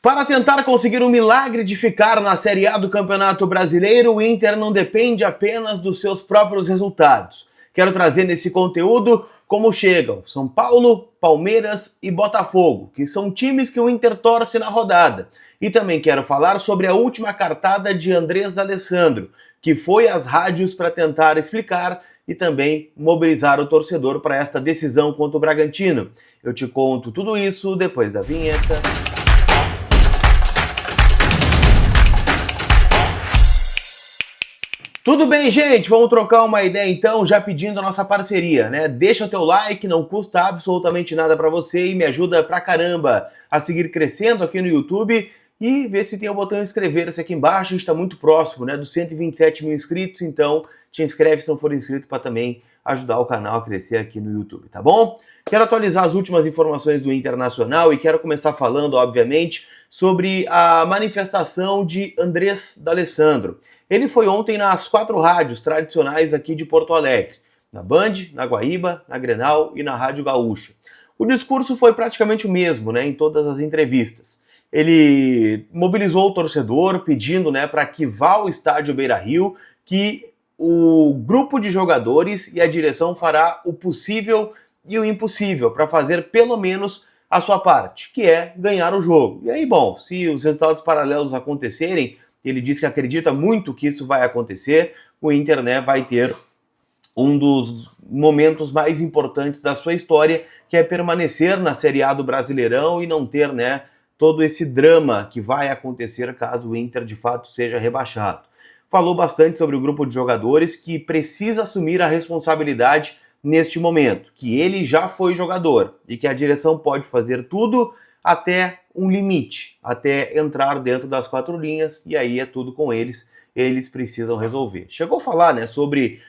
Para tentar conseguir um milagre de ficar na Série A do Campeonato Brasileiro, o Inter não depende apenas dos seus próprios resultados. Quero trazer nesse conteúdo como chegam São Paulo, Palmeiras e Botafogo, que são times que o Inter torce na rodada. E também quero falar sobre a última cartada de Andrés D'Alessandro, que foi às rádios para tentar explicar e também mobilizar o torcedor para esta decisão contra o Bragantino. Eu te conto tudo isso depois da vinheta. Tudo bem, gente? Vamos trocar uma ideia então, já pedindo a nossa parceria, né? Deixa o teu like, não custa absolutamente nada para você e me ajuda pra caramba a seguir crescendo aqui no YouTube e ver se tem o botão inscrever-se aqui embaixo. A gente tá muito próximo, né, dos 127 mil inscritos, então te inscreve se não for inscrito para também ajudar o canal a crescer aqui no YouTube, tá bom? Quero atualizar as últimas informações do Internacional e quero começar falando, obviamente, sobre a manifestação de Andrés D'Alessandro. Ele foi ontem nas 4 rádios tradicionais aqui de Porto Alegre, na Band, na Guaíba, na Grenal e na Rádio Gaúcha. O discurso foi praticamente o mesmo, né, em todas as entrevistas. Ele mobilizou o torcedor pedindo, né, para que vá ao estádio Beira-Rio, que o grupo de jogadores e a direção fará o possível e o impossível para fazer pelo menos a sua parte, que é ganhar o jogo. E aí, bom, se os resultados paralelos acontecerem, ele diz que acredita muito que isso vai acontecer, o Inter, né, vai ter um dos momentos mais importantes da sua história, que é permanecer na Série A do Brasileirão e não ter, né, todo esse drama que vai acontecer caso o Inter de fato seja rebaixado. Falou bastante sobre o grupo de jogadores que precisa assumir a responsabilidade neste momento, que ele já foi jogador e que a direção pode fazer tudo até um limite, até entrar dentro das 4 linhas, e aí é tudo com eles, eles precisam resolver. Chegou a falar, né, sobre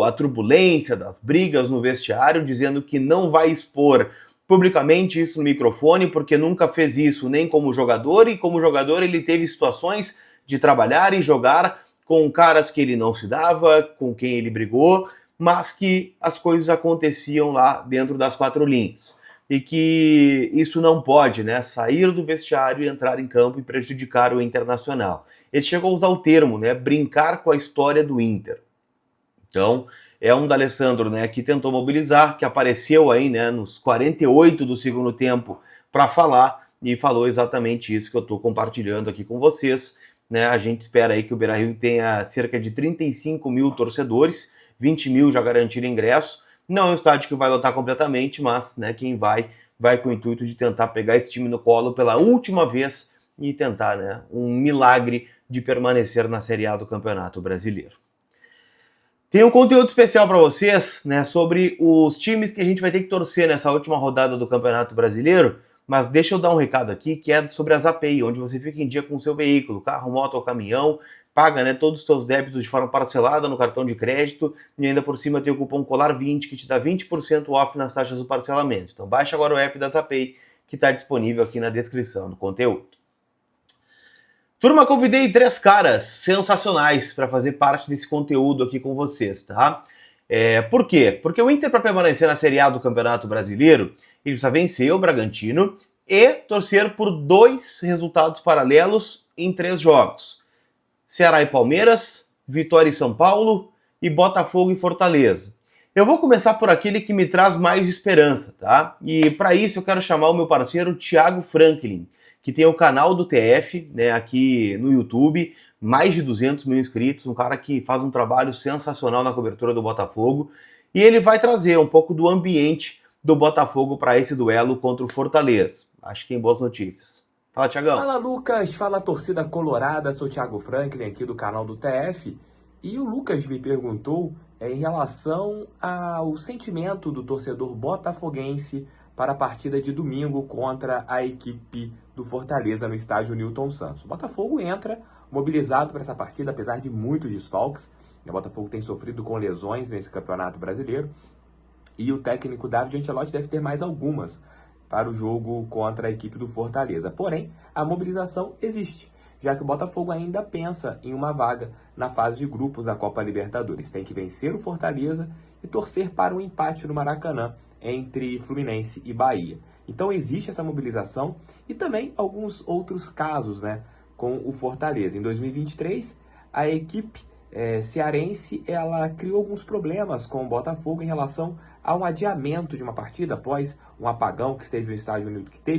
a turbulência das brigas no vestiário, dizendo que não vai expor publicamente isso no microfone, porque nunca fez isso nem como jogador, e como jogador ele teve situações de trabalhar e jogar com caras que ele não se dava, com quem ele brigou, mas que as coisas aconteciam lá dentro das 4 linhas. E que isso não pode, né, sair do vestiário e entrar em campo e prejudicar o Internacional. Ele chegou a usar o termo, né, brincar com a história do Inter. Então, é um D'Alessandro, né, que tentou mobilizar, que apareceu aí, né, nos 48 do segundo tempo para falar e falou exatamente isso que eu estou compartilhando aqui com vocês, né? A gente espera aí que o Beira-Rio tenha cerca de 35 mil torcedores, 20 mil já garantiram ingresso. Não é um estádio que vai lotar completamente, mas, né, quem vai com o intuito de tentar pegar esse time no colo pela última vez e tentar, né, um milagre de permanecer na Série A do Campeonato Brasileiro. Tem um conteúdo especial para vocês, né, sobre os times que a gente vai ter que torcer nessa última rodada do Campeonato Brasileiro, mas deixa eu dar um recado aqui que é sobre as API, onde você fica em dia com o seu veículo, carro, moto ou caminhão, paga, né, todos os seus débitos de forma parcelada no cartão de crédito e ainda por cima tem o cupom COLAR20 que te dá 20% off nas taxas do parcelamento. Então baixa agora o app da Zapay que está disponível aqui na descrição do conteúdo. Turma, convidei 3 caras sensacionais para fazer parte desse conteúdo aqui com vocês, tá? Por quê? Porque o Inter, para permanecer na Série A do Campeonato Brasileiro, ele precisa vencer o Bragantino e torcer por 2 resultados paralelos em 3 jogos. Ceará e Palmeiras, Vitória e São Paulo e Botafogo e Fortaleza. Eu vou começar por aquele que me traz mais esperança, tá? E para isso eu quero chamar o meu parceiro Thiago Franklin, que tem o canal do TF, né, aqui no YouTube, mais de 200 mil inscritos, um cara que faz um trabalho sensacional na cobertura do Botafogo, e ele vai trazer um pouco do ambiente do Botafogo para esse duelo contra o Fortaleza. Acho que tem boas notícias. Fala, Thiagão. Fala, Lucas. Fala, torcida colorada. Sou o Thiago Franklin, aqui do canal do TF. E o Lucas me perguntou em relação ao sentimento do torcedor botafoguense para a partida de domingo contra a equipe do Fortaleza no estádio Newton Santos. O Botafogo entra mobilizado para essa partida, apesar de muitos desfalques. O Botafogo tem sofrido com lesões nesse campeonato brasileiro. E o técnico David Ancelotti deve ter mais algumas para o jogo contra a equipe do Fortaleza. Porém, a mobilização existe, já que o Botafogo ainda pensa em uma vaga na fase de grupos da Copa Libertadores. Tem que vencer o Fortaleza e torcer para um empate no Maracanã entre Fluminense e Bahia. Então existe essa mobilização e também alguns outros casos, né, com o Fortaleza. Em 2023, a equipe cearense ela criou alguns problemas com o Botafogo em relação a um adiamento de uma partida após um apagão que teve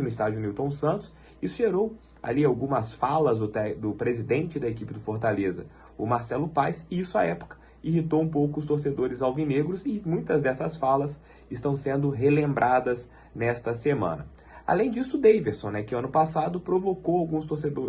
no estádio Newton Santos. Isso gerou ali algumas falas do presidente da equipe do Fortaleza, o Marcelo Paes, e isso à época irritou um pouco os torcedores alvinegros e muitas dessas falas estão sendo relembradas nesta semana. Além disso, o Daverson, né, que ano passado provocou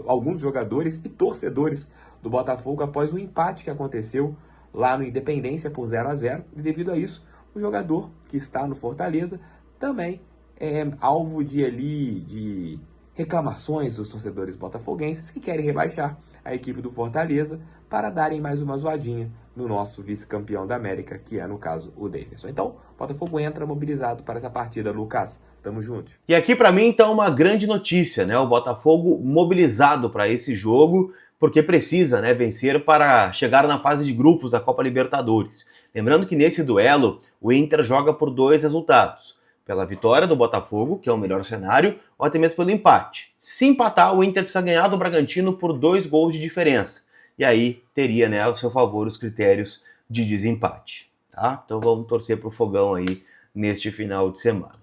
alguns jogadores e torcedores do Botafogo após um empate que aconteceu lá no Independência por 0-0. E devido a isso, o jogador que está no Fortaleza também é alvo de reclamações dos torcedores botafoguenses que querem rebaixar a equipe do Fortaleza para darem mais uma zoadinha no nosso vice-campeão da América, que é, no caso, o Daverson. Então, o Botafogo entra mobilizado para essa partida, Lucas. Tamo junto. E aqui para mim então uma grande notícia, né? O Botafogo mobilizado para esse jogo, porque precisa, né, vencer para chegar na fase de grupos da Copa Libertadores. Lembrando que nesse duelo o Inter joga por 2 resultados: pela vitória do Botafogo, que é o melhor cenário, ou até mesmo pelo empate. Se empatar, o Inter precisa ganhar do Bragantino por 2 gols de diferença. E aí teria, né, ao seu favor os critérios de desempate. Tá? Então vamos torcer para o Fogão aí neste final de semana.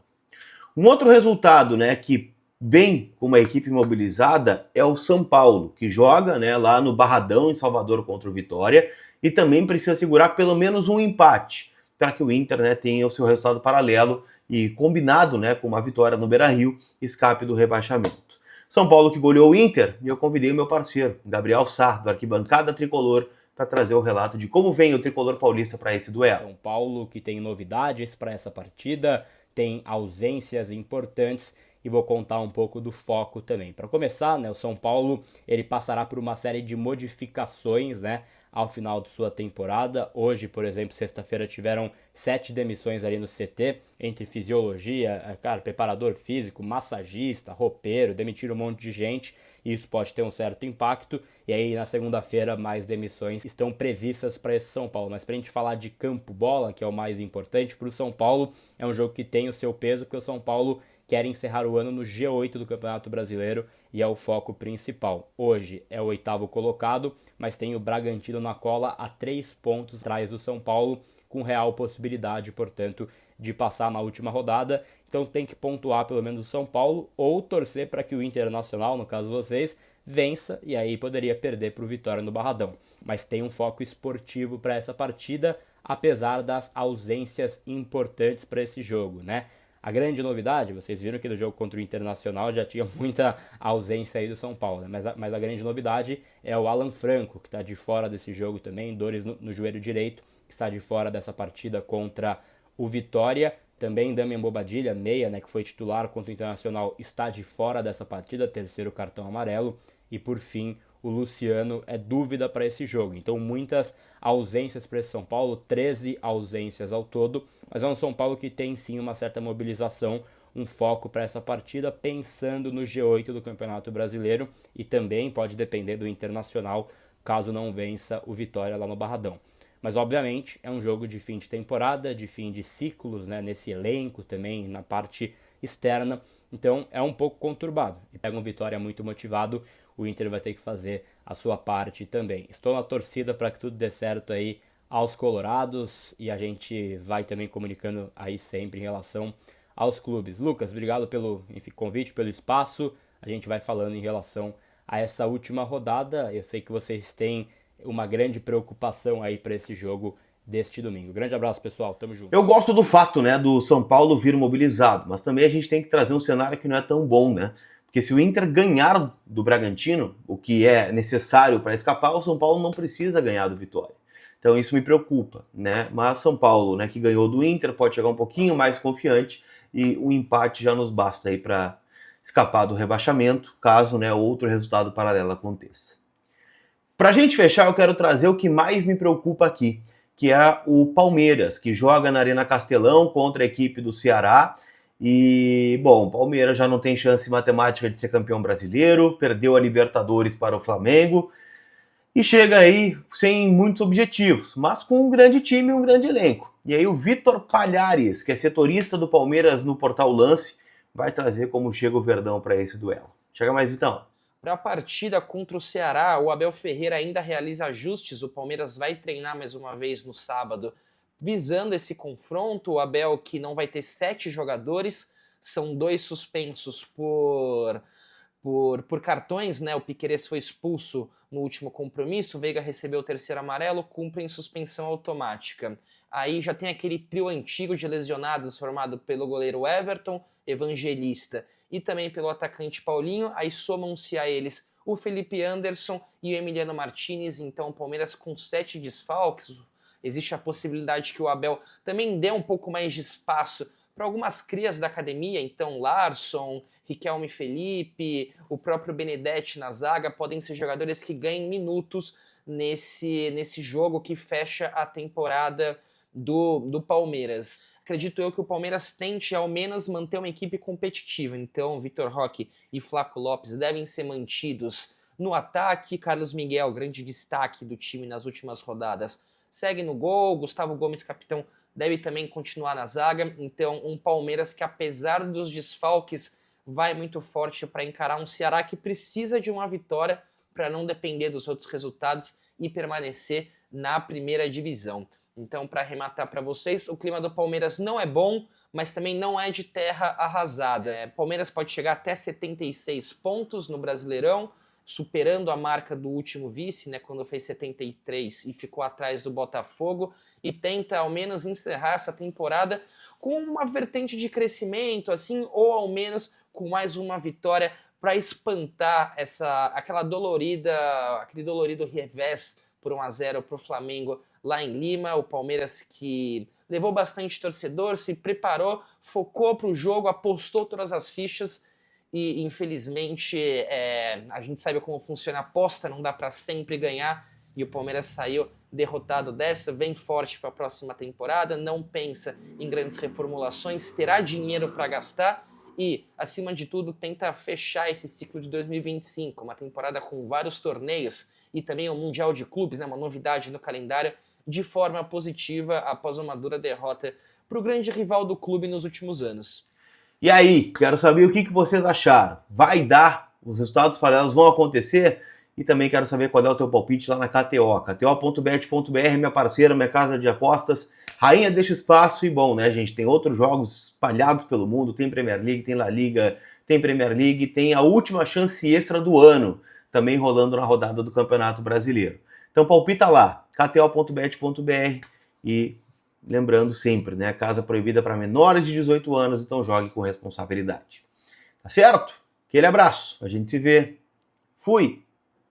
Um outro resultado, né, que vem com uma equipe mobilizada é o São Paulo, que joga, né, lá no Barradão, em Salvador, contra o Vitória, e também precisa segurar pelo menos um empate para que o Inter, né, tenha o seu resultado paralelo e combinado, né, com uma vitória no Beira-Rio, escape do rebaixamento. São Paulo que goleou o Inter, e eu convidei o meu parceiro, Gabriel Sá, do Arquibancada Tricolor, para trazer o relato de como vem o Tricolor paulista para esse duelo. São Paulo que tem novidades para essa partida, tem ausências importantes e vou contar um pouco do foco também. Para começar, né, o São Paulo ele passará por uma série de modificações, né, ao final de sua temporada. Hoje, por exemplo, sexta-feira, tiveram 7 demissões ali no CT, entre fisiologia, preparador físico, massagista, roupeiro, demitiram um monte de gente. Isso pode ter um certo impacto, e aí na segunda-feira mais demissões estão previstas para esse São Paulo. Mas para a gente falar de campo-bola, que é o mais importante para o São Paulo, é um jogo que tem o seu peso, porque o São Paulo quer encerrar o ano no G8 do Campeonato Brasileiro e é o foco principal. Hoje é o 8º colocado, mas tem o Bragantino na cola a 3 pontos atrás do São Paulo, com real possibilidade, portanto, de passar na última rodada. Então tem que pontuar pelo menos o São Paulo ou torcer para que o Internacional, no caso vocês, vença e aí poderia perder para o Vitória no Barradão. Mas tem um foco esportivo para essa partida, apesar das ausências importantes para esse jogo, né? A grande novidade, vocês viram que no jogo contra o Internacional já tinha muita ausência aí do São Paulo, né? Mas a grande novidade é o Alan Franco, que está de fora desse jogo também, dores no joelho direito, que está de fora dessa partida contra o Vitória. Também Damian Bobadilla, meia, né, que foi titular contra o Internacional, está de fora dessa partida, 3º cartão amarelo. E por fim, o Luciano é dúvida para esse jogo. Então muitas ausências para esse São Paulo, 13 ausências ao todo, mas é um São Paulo que tem sim uma certa mobilização, um foco para essa partida, pensando no G8 do Campeonato Brasileiro, e também pode depender do Internacional, caso não vença o Vitória lá no Barradão. Mas obviamente é um jogo de fim de temporada, de fim de ciclos, né, nesse elenco também, na parte externa, então é um pouco conturbado. E pega um Vitória muito motivado, o Inter vai ter que fazer a sua parte também. Estou na torcida para que tudo dê certo aí aos colorados e a gente vai também comunicando aí sempre em relação aos clubes. Lucas, obrigado pelo convite, pelo espaço. A gente vai falando em relação a essa última rodada. Eu sei que vocês têm uma grande preocupação aí para esse jogo deste domingo. Grande abraço, pessoal. Tamo junto. Eu gosto do fato, né, do São Paulo vir mobilizado, mas também a gente tem que trazer um cenário que não é tão bom, né? Porque se o Inter ganhar do Bragantino, o que é necessário para escapar, o São Paulo não precisa ganhar do Vitória. Então isso me preocupa, né? Mas São Paulo, né, que ganhou do Inter, pode chegar um pouquinho mais confiante e o empate já nos basta aí para escapar do rebaixamento, caso, né, outro resultado paralelo aconteça. Para a gente fechar, eu quero trazer o que mais me preocupa aqui, que é o Palmeiras, que joga na Arena Castelão contra a equipe do Ceará. E, bom, o Palmeiras já não tem chance matemática de ser campeão brasileiro, perdeu a Libertadores para o Flamengo e chega aí sem muitos objetivos, mas com um grande time e um grande elenco. E aí o Vitor Palhares, que é setorista do Palmeiras no Portal Lance, vai trazer como chega o Verdão para esse duelo. Chega mais, Vitão. Para a partida contra o Ceará, o Abel Ferreira ainda realiza ajustes. O Palmeiras vai treinar mais uma vez no sábado, visando esse confronto. O Abel, que não vai ter 7 jogadores, são 2 suspensos por cartões, né? O Piquerez foi expulso no último compromisso, o Veiga recebeu o 3º amarelo, cumpre em suspensão automática. Aí já tem aquele trio antigo de lesionados formado pelo goleiro Everton, Evangelista e também pelo atacante Paulinho. Aí somam-se a eles o Felipe Anderson e o Emiliano Martinez. Então o Palmeiras com 7 desfalques. Existe a possibilidade que o Abel também dê um pouco mais de espaço para algumas crias da academia, então Larsson, Riquelme Felipe, o próprio Benedetti na zaga, podem ser jogadores que ganhem minutos nesse jogo que fecha a temporada do Palmeiras. Acredito eu que o Palmeiras tente ao menos manter uma equipe competitiva, então Vitor Roque e Flaco Lopes devem ser mantidos no ataque. Carlos Miguel, grande destaque do time nas últimas rodadas, segue no gol. Gustavo Gomes, capitão, deve também continuar na zaga. Então um Palmeiras que, apesar dos desfalques, vai muito forte para encarar um Ceará que precisa de uma vitória para não depender dos outros resultados e permanecer na primeira divisão. Então, para arrematar para vocês, o clima do Palmeiras não é bom, mas também não é de terra arrasada. Palmeiras pode chegar até 76 pontos no Brasileirão, superando a marca do último vice, né, quando fez 73 e ficou atrás do Botafogo, e tenta ao menos encerrar essa temporada com uma vertente de crescimento, assim, ou ao menos com mais uma vitória para espantar aquele dolorido revés por 1-0 para o Flamengo lá em Lima. O Palmeiras que levou bastante torcedor, se preparou, focou para o jogo, apostou todas as fichas e infelizmente a gente sabe como funciona a aposta, não dá para sempre ganhar, e o Palmeiras saiu derrotado dessa. Vem forte para a próxima temporada, não pensa em grandes reformulações, terá dinheiro para gastar e, acima de tudo, tenta fechar esse ciclo de 2025, uma temporada com vários torneios e também o Mundial de Clubes, né, uma novidade no calendário, de forma positiva após uma dura derrota para o grande rival do clube nos últimos anos. E aí, quero saber o que vocês acharam. Vai dar? Os resultados paralelos vão acontecer? E também quero saber qual é o teu palpite lá na KTO. KTO.bet.br, minha parceira, minha casa de apostas. Rainha deixa espaço e bom, né, gente? Tem outros jogos espalhados pelo mundo. Tem Premier League, tem La Liga, tem Premier League, tem a última chance extra do ano, também rolando na rodada do Campeonato Brasileiro. Então palpita lá, KTO.bet.br e lembrando sempre, né, casa proibida para menores de 18 anos, então jogue com responsabilidade. Tá certo? Aquele abraço, a gente se vê. Fui!